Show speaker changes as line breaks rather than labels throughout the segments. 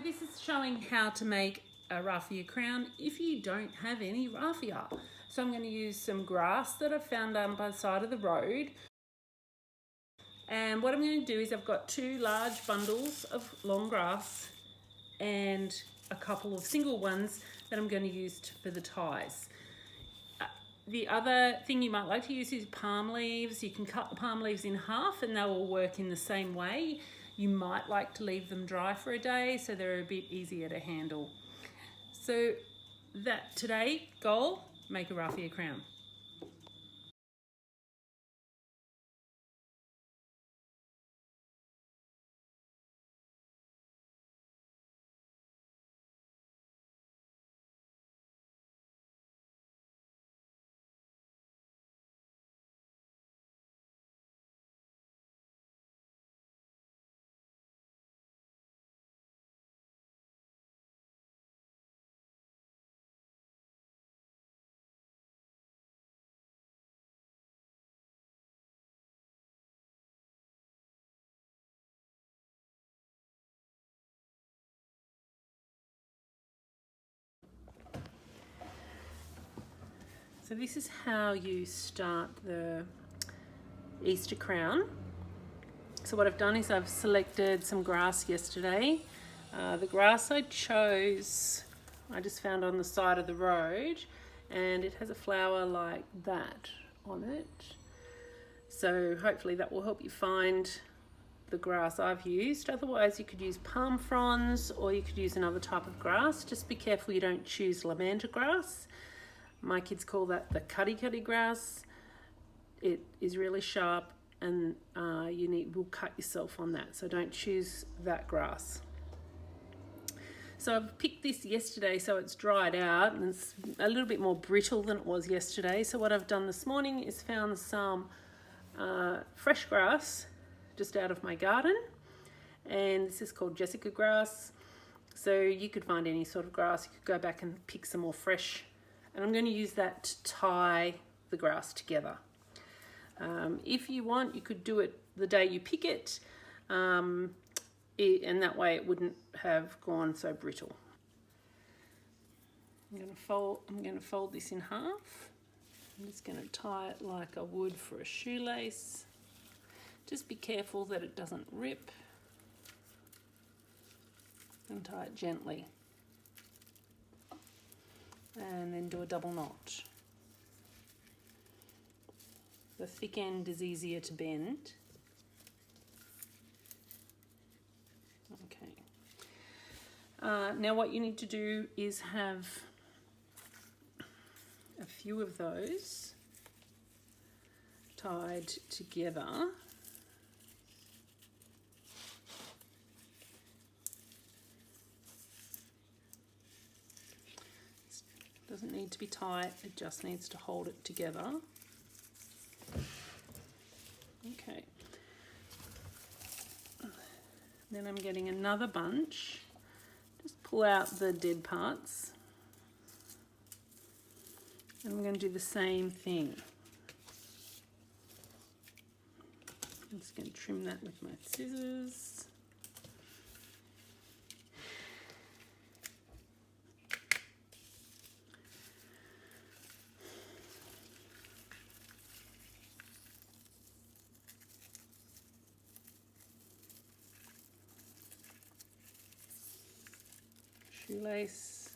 This is showing how to make a raffia crown if you don't have any raffia. So I'm going to use some grass that I've found down by the side of the road. And what I'm going to do is I've got 2 large bundles of long grass and a couple of single ones that I'm going to use for the ties. The other thing you might like to use is palm leaves. You can cut the palm leaves in half and they will work in the same way. You might like to leave them dry for a day so they're a bit easier to handle. So that today, goal, make a raffia crown. So this is how you start the Easter crown. So what I've done is I've selected some grass yesterday. The grass I chose, I just found on the side of the road, and it has a flower like that on it. So hopefully that will help you find the grass I've used. Otherwise you could use palm fronds or you could use another type of grass. Just be careful you don't choose lavender grass. My kids call that the cuddy grass. It is really sharp and will cut yourself on that, so don't choose that grass. So I've picked this yesterday, so it's dried out and it's a little bit more brittle than it was yesterday. So what I've done this morning is found some fresh grass just out of my garden, and this is called Jessica grass. So you could find any sort of grass. You could go back and pick some more fresh, and I'm going to use that to tie the grass together. If you want, you could do it the day you pick it, and that way it wouldn't have gone so brittle. I'm going to fold this in half. I'm just going to tie it like I would for a shoelace. Just be careful that it doesn't rip, and tie it gently, and then do a double knot. The thick end is easier to bend. Okay. Now what you need to do is have a few of those tied together. It doesn't need to be tight, it just needs to hold it together. Okay. Then I'm getting another bunch. Just pull out the dead parts. And I'm going to do the same thing. I'm just going to trim that with my scissors. Shoelace.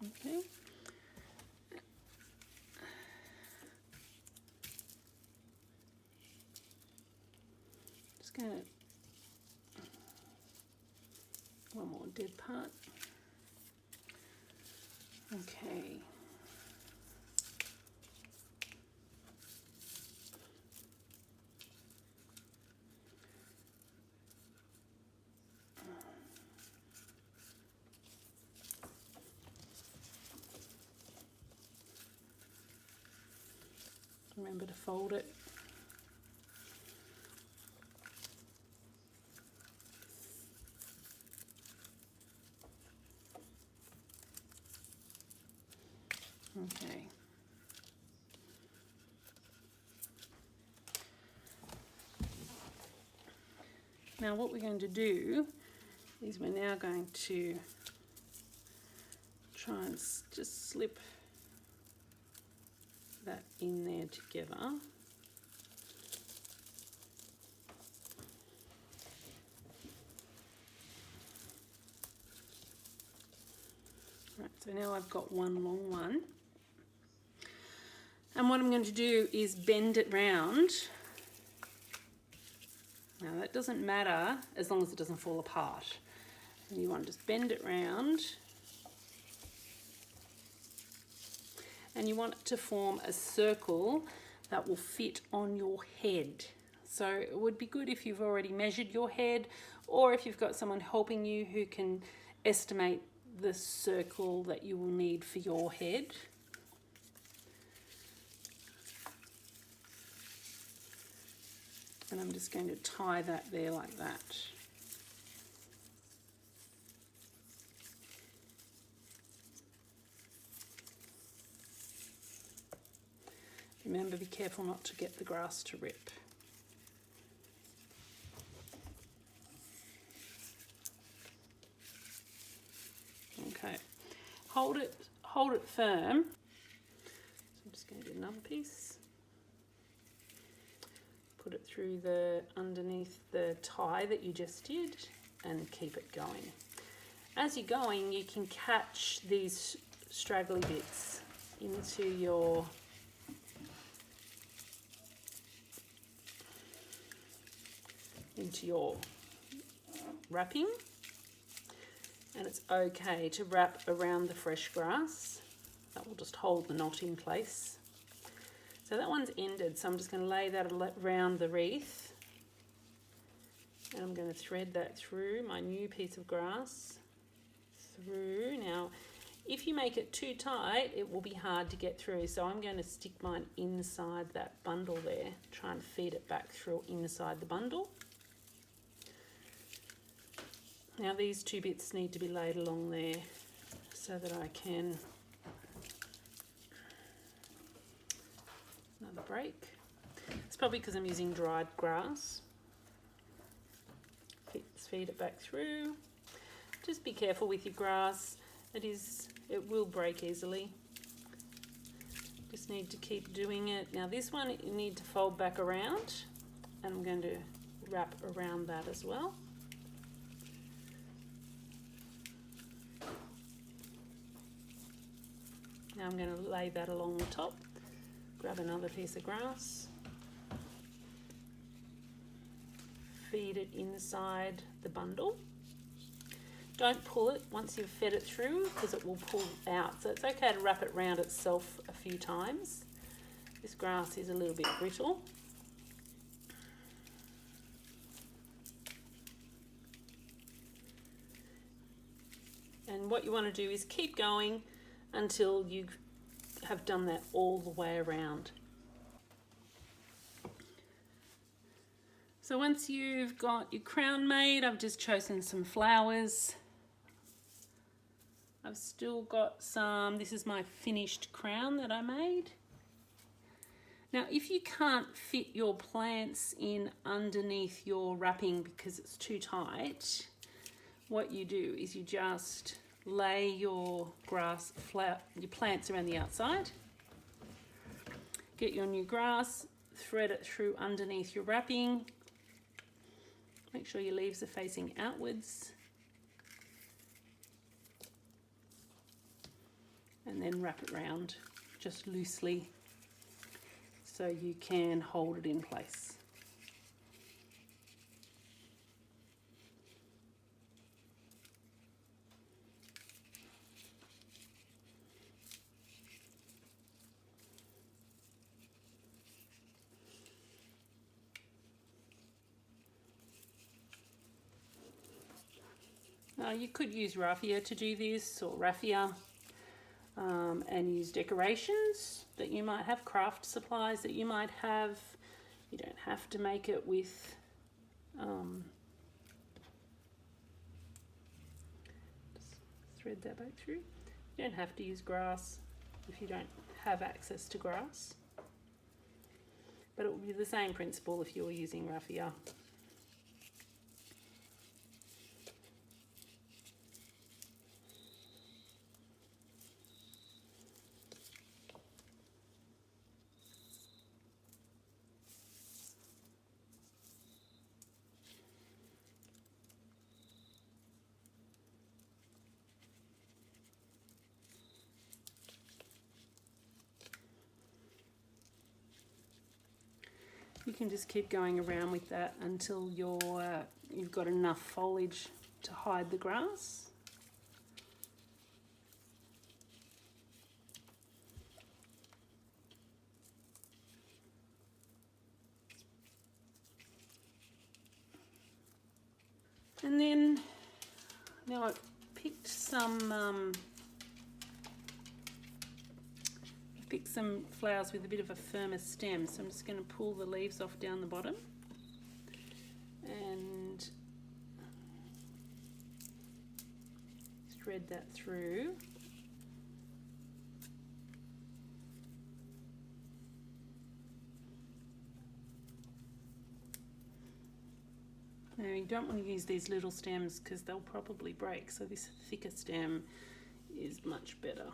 Okay. Just going to one more dead part. Okay. Remember to fold it. Okay. Now what we're going to do is we're now going to try and just slip that in there together. Right, so now I've got one long one. And what I'm going to do is bend it round. Now that doesn't matter as long as it doesn't fall apart. And you want to just bend it round. And you want it to form a circle that will fit on your head. So it would be good if you've already measured your head, or if you've got someone helping you who can estimate the circle that you will need for your head. And I'm just going to tie that there like that. Remember, be careful not to get the grass to rip. Okay, hold it firm. So I'm just going to do another piece. Put it through the underneath the tie that you just did and keep it going. As you're going, you can catch these straggly bits into your wrapping, and it's okay to wrap around the fresh grass. That will just hold the knot in place. So that one's ended, so I'm just going to lay that around the wreath, and I'm going to thread that through my new piece of grass. Through. Now, if you make it too tight, it will be hard to get through, so I'm going to stick mine inside that bundle there, try and feed it back through inside the bundle. Now these two bits need to be laid along there so that I can, another break. It's probably because I'm using dried grass. Feed it back through. Just be careful with your grass. It will break easily. Just need to keep doing it. Now this one you need to fold back around, and I'm going to wrap around that as well. Now I'm going to lay that along the top, grab another piece of grass, feed it inside the bundle. Don't pull it once you've fed it through, because it will pull out. So it's okay to wrap it around itself a few times. This grass is a little bit brittle. And what you want to do is keep going until you have done that all the way around. So once you've got your crown made, I've just chosen some flowers. I've still got some, this is my finished crown that I made. Now if you can't fit your plants in underneath your wrapping because it's too tight, what you do is you just lay your your plants around the outside. Get your new grass, thread it through underneath your wrapping. Make sure your leaves are facing outwards. And then wrap it round just loosely so you can hold it in place. You could use raffia to do this, or raffia, and use decorations that you might have, craft supplies that you might have. You don't have to make it with just thread that back through. You don't have to use grass if you don't have access to grass, but it would be the same principle if you were using raffia. You can just keep going around with that until you've got enough foliage to hide the grass. And then now I've picked some flowers with a bit of a firmer stem, so I'm just going to pull the leaves off down the bottom and thread that through. Now you don't want to use these little stems because they'll probably break, so this thicker stem is much better.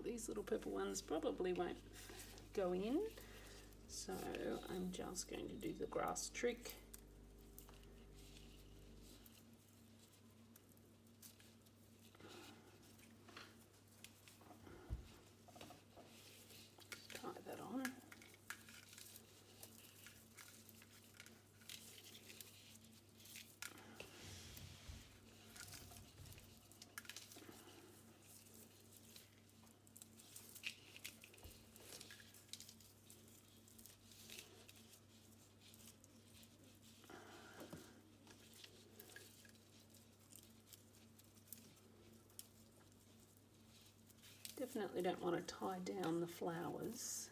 These little purple ones probably won't go in, so I'm just going to do the grass trick. Tie that on. Definitely don't want to tie down the flowers.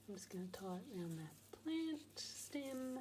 I'm just going to tie it around that plant stem.